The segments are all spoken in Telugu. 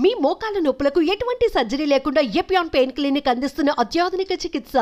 మీ మోకాల నొప్పులకు ఎటువంటి సర్జరీ లేకుండా ఎపియాన్ పెయిన్ క్లినిక్ అందిస్తున్న అత్యాధునిక చికిత్స.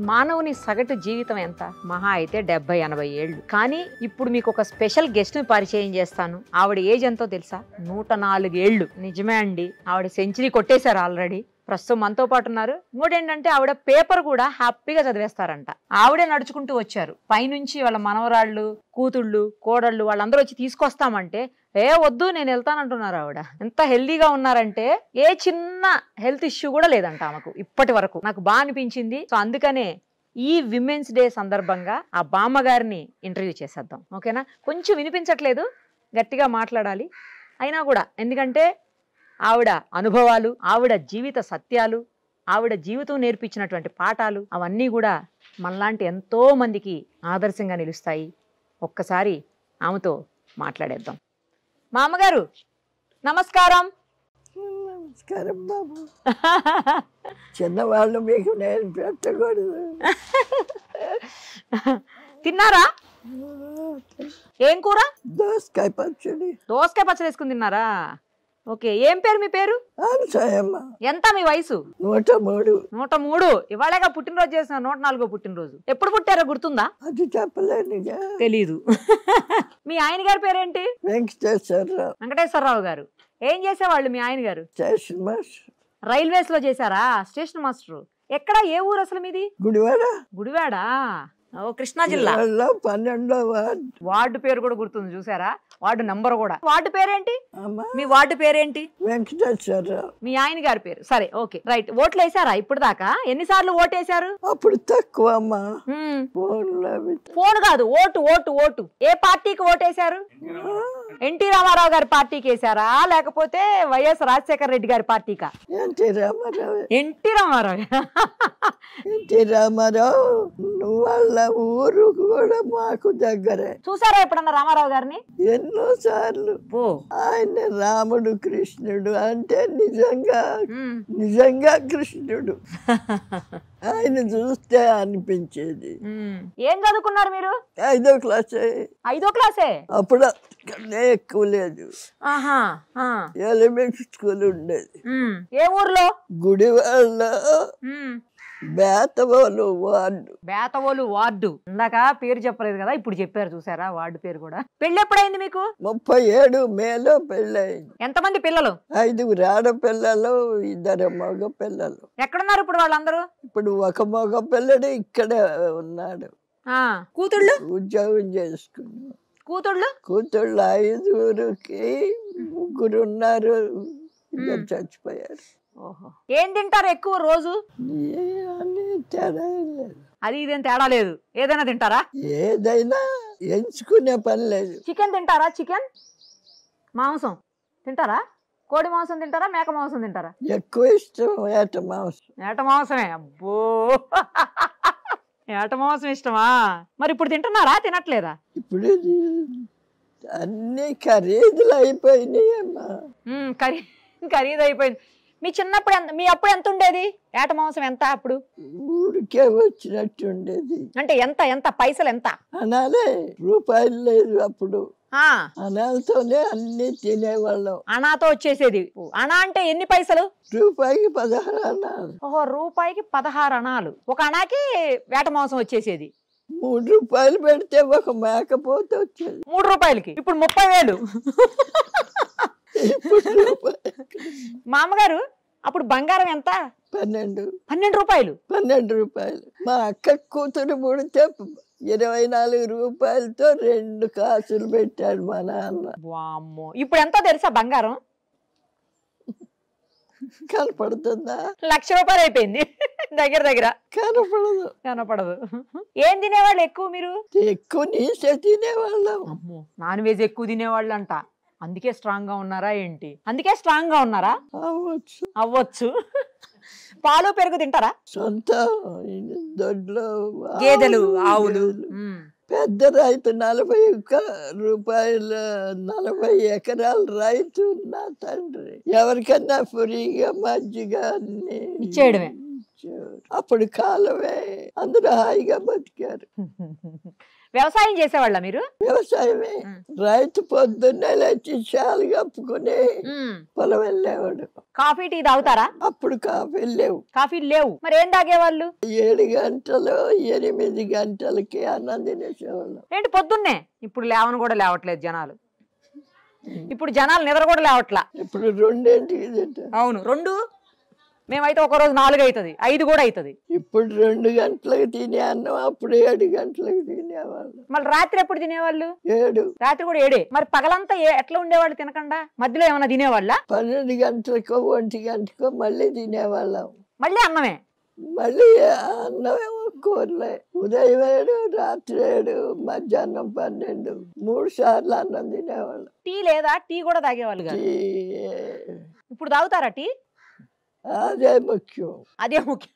మానవుని సగటు జీవితం ఎంత? మహా అయితే 70-80 ఏళ్ళు. కానీ ఇప్పుడు మీకు ఒక స్పెషల్ గెస్ట్ ని పరిచయం చేస్తాను. ఆవిడ ఏజ్ ఎంతో తెలుసా? 104 ఏళ్ళు. నిజమే అండి, ఆవిడ సెంచరీ కొట్టేశారు ఆల్రెడీ. ప్రస్తుతం మనతో పాటు ఉన్నారు. ఇంకోటేంటంటే ఆవిడ పేపర్ కూడా హ్యాపీగా చదివేస్తారంట. ఆవిడే నడుచుకుంటూ వచ్చారు. పైనుంచి వాళ్ళ మనవరాళ్ళు, కూతుళ్ళు, కోడళ్ళు వాళ్ళందరూ వచ్చి తీసుకొస్తామంటే వద్దు నేను వెళ్తానంటున్నారు. ఆవిడ ఎంత హెల్దీగా ఉన్నారంటే ఏ చిన్న హెల్త్ ఇష్యూ కూడా లేదంట ఆమెకు ఇప్పటి వరకు. నాకు బాగా అనిపించింది. సో అందుకనే ఈ విమెన్స్ డే సందర్భంగా ఆ బామ్మగారిని ఇంటర్వ్యూ చేసేద్దాం. ఓకేనా? కొంచెం వినిపించట్లేదు, గట్టిగా మాట్లాడాలి అయినా కూడా, ఎందుకంటే ఆవిడ అనుభవాలు, ఆవిడ జీవిత సత్యాలు, ఆవిడ జీవితం నేర్పించినటువంటి పాఠాలు అవన్నీ కూడా మనలాంటి ఎంతో మందికి ఆదర్శంగా నిలుస్తాయి. ఒక్కసారి ఆమెతో మాట్లాడేద్దాం. మా అమ్మగారు నమస్కారం. నమస్కారం బాబు. చిన్నవాళ్ళు మీకు నేను పెట్టకూడదు. తిన్నారా? ఏం కూర? దోసకాయ పచ్చడి. దోసకాయ పచ్చడి వేసుకుని తిన్నారా? ఓకే. ఏం పేరు మీ పేరు? అనసూయమ్మ. ఎంత మీ వయసు? 103. 103. ఇవాళగా పుట్టినరోజు చేసిన 104వ పుట్టినరోజు. ఎప్పుడు పుట్టారో గుర్తుందా? అది చెప్పలేనుగా. తెలీదు. మీ ఆయన గారి పేరేంటి? వెంకటేశ్వరరావు. వెంకటేశ్వరరావు గారు. ఏం చేసేవాళ్ళు మీ ఆయన గారు? Station master. రైల్వేస్ లో చేశారా? Station master. ఎక్కడ? ఏ ఊరు అసలు మీది? గుడివాడ. గుడివాడ. ఓ, కృష్ణా జిల్లా. 12వ వార్డు. వార్డు పేరు కూడా గుర్తుంది చూసారా? వార్డు నంబర్ కూడా. వార్డు పేరేంటి? అమ్మా మీ వార్డు పేరేంటి? వెంకటేశ్వరరావు. మీ ఆయన గారి పేరు. సరే, ఓకే, రైట్. ఓట్లు వేసారా ఇప్పుడు దాకా? ఎన్నిసార్లు ఓటేశారు? అప్పుడు తక్కువ అమ్మా. ఫోన్ కాదు, ఓటు ఓటు ఓటు. ఏ పార్టీకి ఓటేశారు? ఎన్టీ రామారావు గారి పార్టీకి వేసారా, లేకపోతే వైఎస్ రాజశేఖర రెడ్డి గారి పార్టీకా? ఎన్టీ రామారావు. ఎన్టీ రామారావు. ఎన్టీ రామారావు వాళ్ళ ఊరు కూడా మాకు దగ్గరే. చూసారా ఎప్పుడన్నా రామారావు గారిని? ఎన్నో సార్లు. ఆయన రాముడు కృష్ణుడు అంటే నిజంగా కృష్ణుడు. ఆయన చూస్తే అనిపించేది. ఏం చదువుకున్నారు మీరు? 5వ క్లాసే. 5వ క్లాసే? అప్పుడు ఎక్కువ లేదు. ఎలిమెంటరీ స్కూల్ ఉండేది. ఏ ఊర్లో? గుడివాడ. బేతవోలు వార్డు. బేతవోలు వార్డు. ఇందాక పేరు చెప్పలేదు కదా, ఇప్పుడు చెప్పారు చూసారా వార్డు పేరు కూడా. పెళ్లి ఎప్పుడైంది మీకు? 37 మేలో పెళ్ళయింది. ఎంతమంది పిల్లలు? 5 ఆడపిల్లలు, 2 మగ పిల్లలు. ఎక్కడున్నారు ఇప్పుడు వాళ్ళందరూ? ఇప్పుడు ఒక మగ పిల్లడు ఇక్కడే ఉన్నాడు. కూతుళ్ళు ఉద్యోగం చేసుకున్నాడు. కూతుళ్ళు? కూతుళ్ళు 5కి 3 ఉన్నారు, 2 చచ్చిపోయారు. ఓహో. ఏం తింటారు ఎక్కువ రోజు? తేడా లేదు. అది ఇదేం తేడా లేదు, ఏదైనా తింటారా? ఏదైనా ఎంచుకునే పని లేదు. చికెన్ తింటారా? చికెన్ మాంసం తింటారా? కోడి మాంసం తింటారా? మేక మాంసం తింటారా? ఎక్కువ ఇష్టం ఏట మాంసం. ఏట మాంసమే. అబ్బో, ఏట మాంసం ఇష్టమా? మరి ఇప్పుడు తింటున్నారా, తినట్లేదా? ఇప్పుడు అన్ని ఖరీదులు అయిపోయినాయి అమ్మా. ఖరీదు అయిపోయింది. మీ చిన్నప్పుడు మీ అప్పుడు ఎంత ఉండేది ఏట మాంసం? ఎంత అప్పుడు? ఊరికే వచ్చినట్టు ఉండేది. అంటే ఎంత ఎంత పైసలు ఎంత? అనాలే, రూపాయలు లేదు అప్పుడు. అనాలతోనే అన్ని తినేవాళ్ళం. అనాతో వచ్చేసేది. అనా అంటే ఎన్ని పైసలు? రూపాయికి 16 అనాలు. ఓహో, రూపాయికి 16 అనాలు. ఒక అనాకి వేట మాంసం వచ్చేసేది. 3 రూపాయలు పెడితే ఒక మేకపోతే వచ్చేది. 3 రూపాయలకి ఇప్పుడు 30,000. మా అమ్మగారు అప్పుడు బంగారం ఎంత? 12 రూపాయలు. 12 రూపాయలు. మా అక్క కూతురు పుడితే 24 రూపాయలతో 2 కాసులు పెట్టాడు మా నాన్న. వామ్మో, ఇప్పుడు ఎంత తెలుసా బంగారం? కనపడుతుందా? 1,00,000 రూపాయలు అయిపోయింది దగ్గర దగ్గర. కనపడదు. ఏం తినేవాళ్ళు ఎక్కువ మీరు? ఎక్కువ నీసే తినేవాళ్ళం. అమ్మో, నాన్ వెజ్ ఎక్కువ తినేవాళ్ళు అంట. అందుకే స్ట్రాంగ్ గా ఉన్నారా ఏంటి? అందుకే స్ట్రాంగ్ గా ఉన్నారా? అవ్వచ్చు. పాలు పెరుగు తింటారా? సొంత దొడ్లో గేదెలు, ఆవులు. పెద్ద రైతు 40 రూపాయల 40 ఎకరాల రైతు నా తండ్రి. ఎవరికన్నా ఫ్రీగా మజ్జిగ అన్ని ఇచ్చేయడమే. ఇచ్చేవారు. అప్పుడు కాలమే అందరూ హాయిగా బతికారు. వ్యవసాయం చేసేవాళ్ళ మీరు? వ్యవసాయమే. రైతు పొద్దున్నే లేచి చాలు కప్పుకుని పొలం వెళ్ళేవాడు. కాఫీ టీ తాగుతారా? అప్పుడు కాఫీ లేవు. కాఫీలు లేవు, మరి ఏం తాగేవాళ్ళు? 7 గంటలు 8 గంటలకి అన్నం తినేసేవాళ్ళం. ఏంటి పొద్దున్నే? ఇప్పుడు లేవని కూడా లేవట్లేదు జనాలు. ఇప్పుడు జనాలు నిద్ర కూడా లేవట్లా. ఇప్పుడు 2ంటికి తింటారు. అవును, 2. మేమైతే ఒక రోజు 4 అవుతుంది, 5 కూడా అవుతుంది. ఇప్పుడు 2 గంటలకు తినే అన్నం అప్పుడు 7 గంటలకు తినేవాళ్ళు. మళ్ళీ రాత్రి ఎప్పుడు తినేవాళ్ళు? 7. రాత్రి కూడా 7. మరి పగలంతా ఎట్లా ఉండేవాళ్ళు తినకుండా? మధ్యలో ఏమన్నా తినేవాళ్ళ? 12 గంటలకో 1 గంటకో మళ్ళీ తినేవాళ్ళం. మళ్ళీ అన్నమే? మళ్ళీ అన్నమేమో కూరలే. ఉదయం 7, రాత్రి 7, మధ్యాహ్నం 12, 3 సార్లు అన్నం తినేవాళ్ళం. టీ లేదా? టీ కూడా తాగేవాళ్ళు కాదు. ఇప్పుడు తాగుతారా టీ? అదే ముఖ్యం. అదే ముఖ్యం.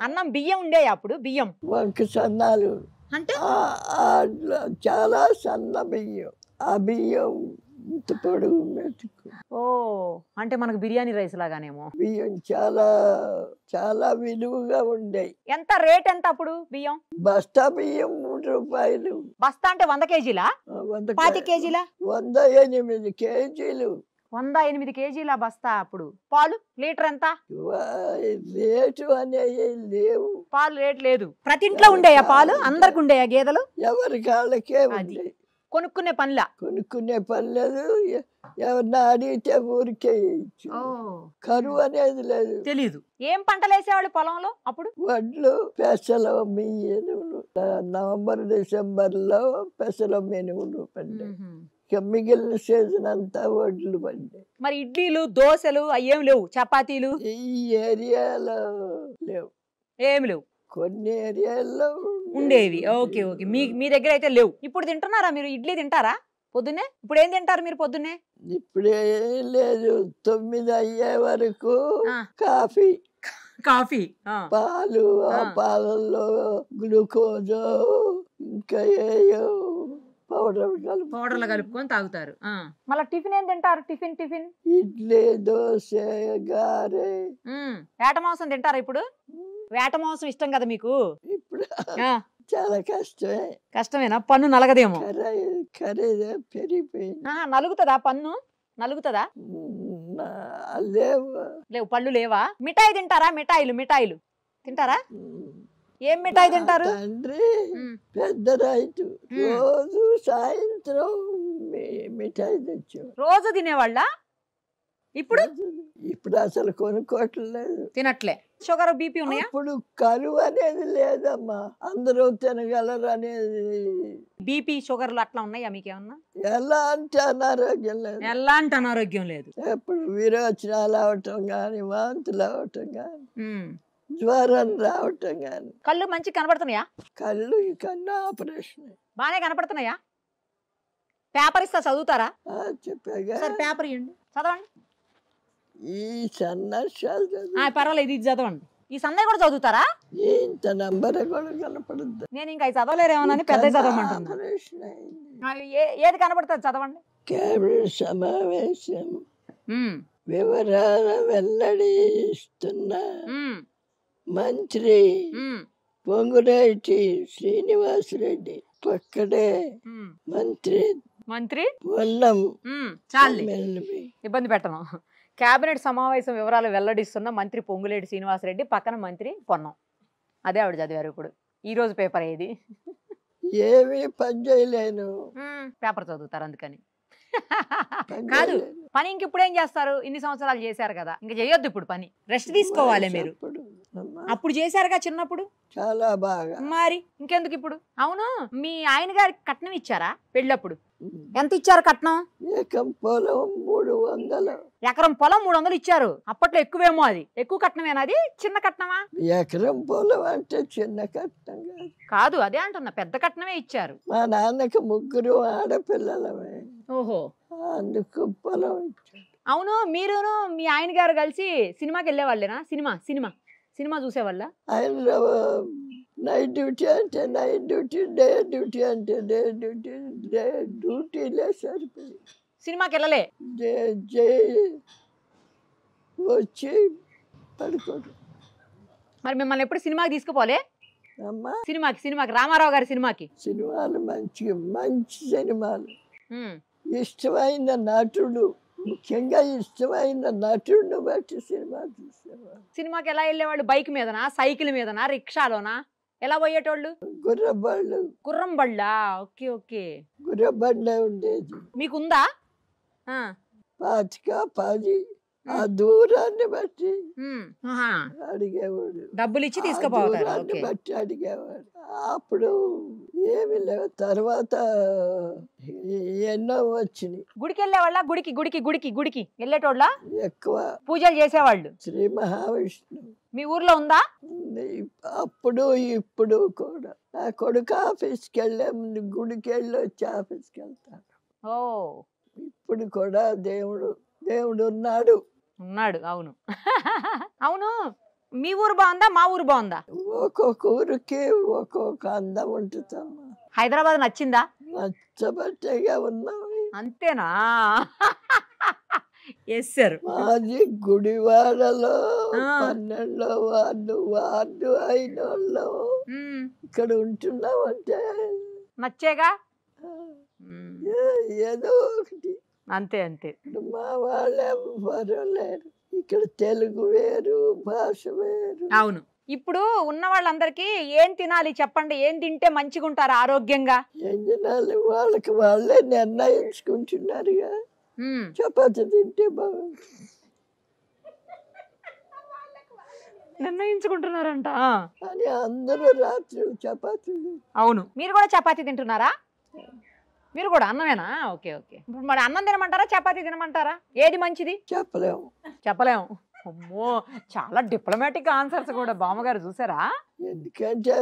అన్నం బియ్యం ఉండేవి అప్పుడు? బియ్యం వంక సన్నాలు అంటే చాలా సన్న బియ్యం. ఆ బియ్యం ఇంత పొడుగు మెతుకు. ఓ, అంటే మనకు బిర్యానీ రైస్ లాగానేమో. బియ్యం చాలా చాలా విలువగా ఉండేవి. ఎంత రేట్ ఎంత అప్పుడు బియ్యం? బస్తా బియ్యం 3 రూపాయలు. బస్తా అంటే 100 కేజీలా? 25 కేజీలా? 108 కేజీలు. 108 కేజీల బస్తా. అప్పుడు పాలు లీటర్ ఎంత? రేటు అనేవి లేవు. పాలు రేట్ లేదు. ప్రతి ఇంట్లో ఉండేయా పాలు? అందరికి ఉండేయా గేదెలు? ఎవరి కాళ్ళకే ఉంది. కొనుక్కునే పనిలా? కొనుక్కునే పని లేదు. ఎవరిని అడిగితే ఊరికే ఇచ్చు. కరువు అనేది లేదు. తెలీదు. ఏం పంటలు వేసేవాళ్ళు పొలంలో అప్పుడు? వడ్లు, పెసలు, మినుములు. నవంబర్ డిసెంబర్లో పెసలు మినుములు పడ్డాయి. ఇక మిగిలిన సీజన్ అంతా వడ్లు పడ్డాయి. మరి ఇడ్లీలు దోశలు అయ్యేం లేవు? చపాతీలు ఈ ఏరియాలో లేవు. ఏమి లేవు. కొన్ని ఏరియాల్లో ఉండేవి. Okay okay. మీ దగ్గర అయితే లేవు. ఇప్పుడు తింటున్నారా మీరు? ఇడ్లీ తింటారా పొద్దున్నే? ఇప్పుడు ఏం తింటారు మీరు పొద్దున్నే? ఇప్పుడే లేదు. 9 అయ్యే వరకు కాఫీ. కాఫీ, పాలు. ఆ పాలల్లో గ్లూకోజ్ ఇంకా ఏయో పౌడర్లు కలుపుకొని తాగుతారు. మళ్ళీ టిఫిన్ ఏం తింటారు? టిఫిన్ ఇడ్లీ, దోశ, గారె. వేట మాంసం తింటారా ఇప్పుడు? వేట మాంసం ఇష్టం కదా మీకు? ఇప్పుడు చాలా కష్టమే. కష్టమేనా? పన్ను నలగదేమో. ఖరీదు పెరిగిపోయింది. నలుగుతుందా పన్ను? నలుగుతుందా? లేవు. పళ్ళు లేవా? మిఠాయి తింటారా? మిఠాయిలు తింటారా? ఏం మిఠాయి తింటారు? తండ్రి పెద్ద రైతు. రోజు సాయంత్రం మిఠాయి తెచ్చు. రోజు తినేవాళ్ళ? ఇప్పుడు అసలు కొనుక్కోవట్లేదు. తినట్లే. షుగర్ బీపీ ఉన్నాయా? ఇప్పుడు కరువు అనేది లేదమ్మా. అందరూ తినగలరు అనేది. బీపీ షుగర్లు అట్లా ఉన్నాయా మీకేమన్నా? ఎలాంటి అనారోగ్యం లేదు. ఎలాంటి అనారోగ్యం లేదు. ఎప్పుడు విరోచనాలు అవటం గాని, వాంతులు అవటం గాని, జ్వరం రావటం గాని. కళ్ళు మంచి కనపడుతున్నాయా? కళ్ళు కన్నా ఆపరేషన్ బానే కనపడుతున్నాయా? పేపర్ ఇస్తా, చదువుతారా? చెప్పాగా. పేపర్ ఇవ్వండి, చదవండి. ఈ సన్నాసాలు పర్వాలేదు, ఇది చదవండి. ఈ సన్నయ్య కూడా చదువుతారా? ఇంత నంబర్ కూడా కనపడుద్ది. నేను ఇంకా చదవలేరేమోనని పెద్ద చదవమంటున్నా. ఏది కనపడుతుంది చదవండి. కేబినెట్ సమావేశం వివరాలు వెల్లడిస్తున్న మంత్రి పొంగులేటి శ్రీనివాసరెడ్డి. పక్కడే మంత్రి పొన్నం. ఇబ్బంది పెట్టను. కేబినెట్ సమావేశం వివరాలు వెల్లడిస్తున్న మంత్రి పొంగులేటి శ్రీనివాసరెడ్డి, పక్కన మంత్రి పొన్నం. అదే ఆవిడ చదివారు. ఇప్పుడు ఈ రోజు పేపర్ ఏది? ఏమీ పని చేయలేను. పేపర్ చదువుతారు అందుకని. కాదు, పని ఇంక ఇప్పుడు ఏం చేస్తారు? ఇన్ని సంవత్సరాలు చేశారు కదా, ఇంక చేయొద్దు ఇప్పుడు పని. రెస్ట్ తీసుకోవాలి మీరు. అప్పుడు చేశారుగా చిన్నప్పుడు చాలా బాగా. మరి ఇంకెందుకు ఇప్పుడు? అవును, మీ ఆయన గారికి కట్నం ఇచ్చారా పెళ్ళప్పుడు? ఎంత ఇచ్చారు కట్నం? ఎకరం పొలం 300. ఎకరం పొలం 300 ఇచ్చారు. అప్పట్లో ఎక్కువేమో. అది ఎక్కువ కట్నమేనా? అది చిన్న కట్నమా? ఎకరం పొలం అంటే చిన్న కట్నం కాదు. అదే అంటున్నా, పెద్ద కట్నమే ఇచ్చారు. మా నాన్నకి 3 ఆడపిల్లలమే. ఓహో, అందుకు పొలం ఇచ్చారు. అవును, మీరును మీ ఆయన గారు కలిసి సినిమాకి వెళ్ళేవాళ్ళేనా? సినిమా చూసేవాళ్ళ? ఆయన నైట్ డ్యూటీ అంటే నైట్ డ్యూటీ, డే డ్యూటీ అంటే డే డ్యూటీ, డ్యూటీలే సరిపోయి సినిమాకి వెళ్ళలే? వచ్చి పడుకోడు. మరి మిమ్మల్ని ఎప్పుడు సినిమాకి తీసుకుపోలే? అమ్మా సినిమాకి రామారావు గారి సినిమాకి. సినిమాలు మంచి సినిమాలు, ఇష్టమైన నటుడు, ముఖ్యంగా ఇష్టమైన నటుడిని బట్టి సినిమా చూసేవాళ్ళు. సినిమాకి ఎలా వెళ్ళేవాళ్ళు? బైక్ మీదనా, సైకిల్ మీదనా, రిక్షాలోనా, ఎలా పోయేటోళ్ళు? గుర్రం బళ్ళా? ఓకే ఓకే, గుర్రబళ్ళే ఉండేది. మీకుందా? 10 ఆ దూరాన్ని బట్టి అడిగేవాడు, డబ్బులు ఇచ్చి తీసుకుపోతారు. బట్టి అడిగేవాడు. అప్పుడు ఏమి లేవు. తర్వాత ఎన్నో వచ్చినాయి. గుడికి వెళ్ళేవాళ్ళ? గుడికి వెళ్ళేటోళ్ళ? ఎక్కువ పూజలు చేసేవాళ్ళు. శ్రీ మహావిష్ణు మీ ఊర్లో ఉందా? అప్పుడు ఇప్పుడు కూడా. నా కొడుకు ఆఫీస్కి వెళ్ళే ముందు గుడికి వెళ్ళి వచ్చి ఆఫీస్కి వెళ్తాడు. ఓ, ఇప్పుడు కూడా దేవుడు ఉన్నాడు. అవును. అవును, మీ ఊరు బాగుందా, మా ఊరు బాగుందా? ఒక్కొక్క ఊరికి ఒక్కొక్క అందం ఉంటుందమ్మా. హైదరాబాద్ నచ్చిందా? నచ్చబట్టేగా ఉన్నాం. అంతేనా? Yes sir. మాది గుడివాడలో 12 వార్డు అయిన వాళ్ళు ఇక్కడ ఉంటున్నామంటే నచ్చేగా. ఏదో ఒకటి. అంతే. మా వాళ్ళే లేరు ఇక్కడ. తెలుగు వేరు, భాష వేరు. అవును. ఇప్పుడు ఉన్న వాళ్ళందరికీ ఏం తినాలి చెప్పండి? ఏం తింటే మంచిగా ఉంటారు ఆరోగ్యంగా? ఏం తినాలి వాళ్ళకి వాళ్ళే నిర్ణయించుకుంటున్నారుగా. చపాతి తింటే బాగుంటుంది నిర్ణయించుకుంటున్నారంట. అని అందరూ రాత్రి చపాతీ. అవును, మీరు కూడా చపాతీ తింటున్నారా? మీరు కూడా అన్నమేనా? ఓకే. ఇప్పుడు మరి అన్నం తినమంటారా, చపాతీ తినమంటారా? ఏది మంచిది? చెప్పలేము. అమ్మో, చాలా డిప్లొమాటిక్ ఆన్సర్స్ కూడా బామ్మగారు. చూసారా? ఎందుకంటే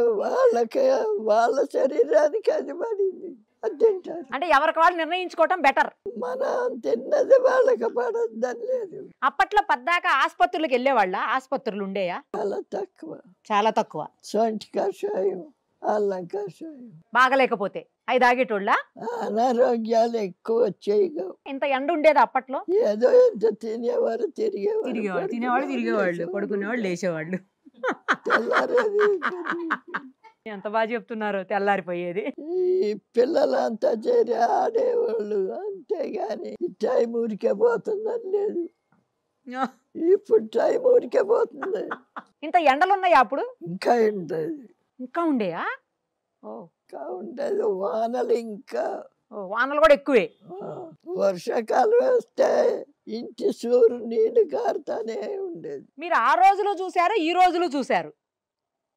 వాళ్ళ శరీరానికి అది పడింది, అది తింటారు. అంటే ఎవరికి వాళ్ళు నిర్ణయించుకోవటం బెటర్. మనం తిన్నది వాళ్ళకి పడద్దని లేదు. అప్పట్లో పద్దాక ఆసుపత్రులకు వెళ్ళేవాళ్ళ? ఆసుపత్రులు ఉండేయా? చాలా తక్కువ. సొంటి కషాయం, అల్లం కషాయం. బాగలేకపోతే అవి తాగేటోళ్ళ? అనారోగ్యాలు ఎక్కువ వచ్చాయి. ఇంత ఎండ ఉండేది అప్పట్లో? ఏదో ఎంత తినేవారు, తిరిగేవాళ్ళు, పడుకునేవాళ్ళు, లేచేవాళ్ళు. ఎంత బాగా చెప్తున్నారు. తెల్లారిపోయేది. ఈ పిల్లలంతా చేరి ఆడేవాళ్ళు, అంతేగాని టైం ఊరికే పోతుందని లేదు. ఇప్పుడు టైం ఊరికే పోతుంది. ఇంత ఎండలు ఉన్నాయా అప్పుడు? ఇంకా ఉండేది. ఇంకా ఉండేయా? ఇంకా ఉండేది. వానలు కూడా ఎక్కువే. వర్షాకాలం వేస్తే ఇంటి సూరు నీళ్లు కారుతానే ఉండేది. మీరు ఆ రోజులు చూసారు, ఈ రోజులు చూసారు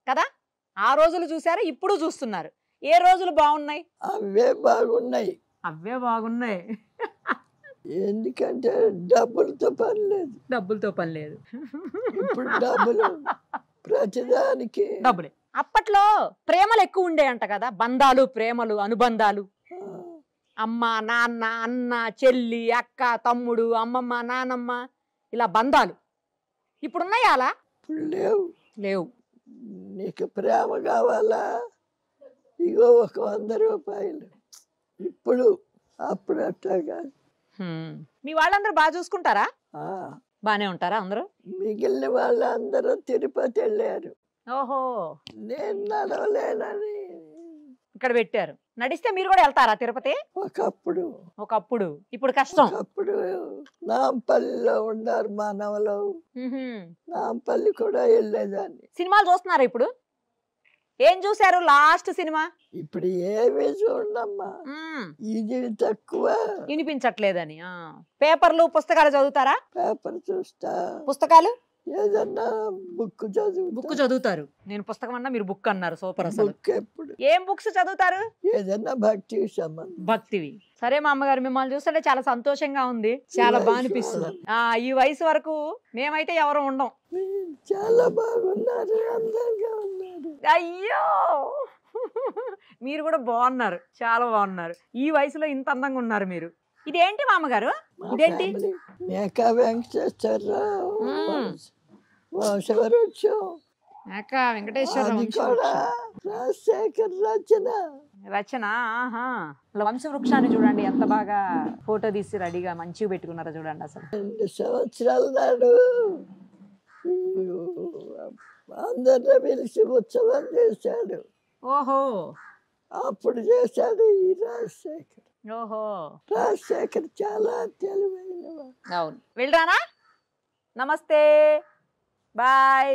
కదా? ఆ రోజులు చూసారు, ఇప్పుడు చూస్తున్నారు. ఏ రోజులు బాగున్నాయి? అవే బాగున్నాయి. ఎందుకంటే డబ్బులతో పని లేదు. ఇప్పుడు డబ్బులు ప్రతిదానికి డబ్బులే. అప్పట్లో ప్రేమలు ఎక్కువ ఉండేయంట కదా? బంధాలు, ప్రేమలు, అనుబంధాలు. అమ్మ, నాన్న, అన్న, చెల్లి, అక్క, తమ్ముడు, అమ్మమ్మ, నానమ్మ, ఇలా బంధాలు. ఇప్పుడున్నాయా అలా? లేవు. నీకు ప్రేమ కావాలా? ఇగో 100 రూపాయలు. అప్పుడు అట్లా కాదు. మీ వాళ్ళందరూ బాగా చూసుకుంటారా? బానే ఉంటారా అందరూ? మిగిలిన వాళ్ళందరూ తిరుపతి వెళ్ళారు. ఓహో, నేను నడవలేనని ఇక్కడ పెట్టారు. నడిస్తే మీరు కూడా వెళ్తారా తిరుపతి? ఒకప్పుడు. ఇప్పుడు కష్టం. అప్పుడు నాంపల్లిలో ఉన్నారు మానవలో. నాంపల్లి కూడా వెళ్ళేదాన్ని. సినిమాలు చూస్తున్నారా ఇప్పుడు? ఏం చూసారు లాస్ట్ సినిమా? ఇప్పుడు ఏమీ చూడమ్మా, ఇది తక్కువ. వినిపించట్లేదని. పేపర్లు, పుస్తకాలు చదువుతారా? పేపర్ చూస్తా. పుస్తకాలు ఏదన్నా బుక్ చదువుతారు. నేను పుస్తకం అన్నా, మీరు బుక్ అన్నారు. సూపర్. అసలు ఎప్పుడు ఏం బుక్స్ చదువుతారు? ఏదన్నా భక్తివి. సరే మా అమ్మగారు, మిమ్మల్ని చూస్తుంటే చాలా సంతోషంగా ఉంది, చాలా బాగా అనిపిస్తుంది. ఈ వయసు వరకు మేమైతే ఎవరు ఉండం. చాలా బాగున్నారు, అందంగా ఉన్నారు. అయ్యో, మీరు కూడా బాగున్నారు, చాలా బాగున్నారు. ఈ వయసులో ఇంత అందంగా ఉన్నారు మీరు. ఇదేంటి మా అమ్మగారు? ఇదేంటి? మేకా వెంకటేశ్వరరావు వంశవృక్షం. మేకా వెంకటేశ్వరరావు రాజశేఖర్ రచన. రచన. ఆహా. వంశవృక్షాన్ని చూడండి ఎంత బాగా ఫోటో తీసి రెడీగా మంచిగా పెట్టుకున్నారో చూడండి. అసలు 2 సంవత్సరాల నాడు అందరిని పిలిచి ఉత్సవం చేశాడు. ఓహో. అప్పుడు చేశాడు ఈ రాజశేఖర్. ఓహో. రాజశేఖర్ చాలా తెలివైన. అవును. వెళ్ళరానా. నమస్తే, బాయ్.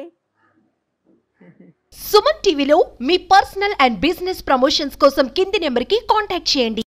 సుమన్ టీవీలో మీ పర్సనల్ అండ్ బిజినెస్ ప్రమోషన్స్ కోసం కింది నెంబర్కి కాంటాక్ట్ చేయండి.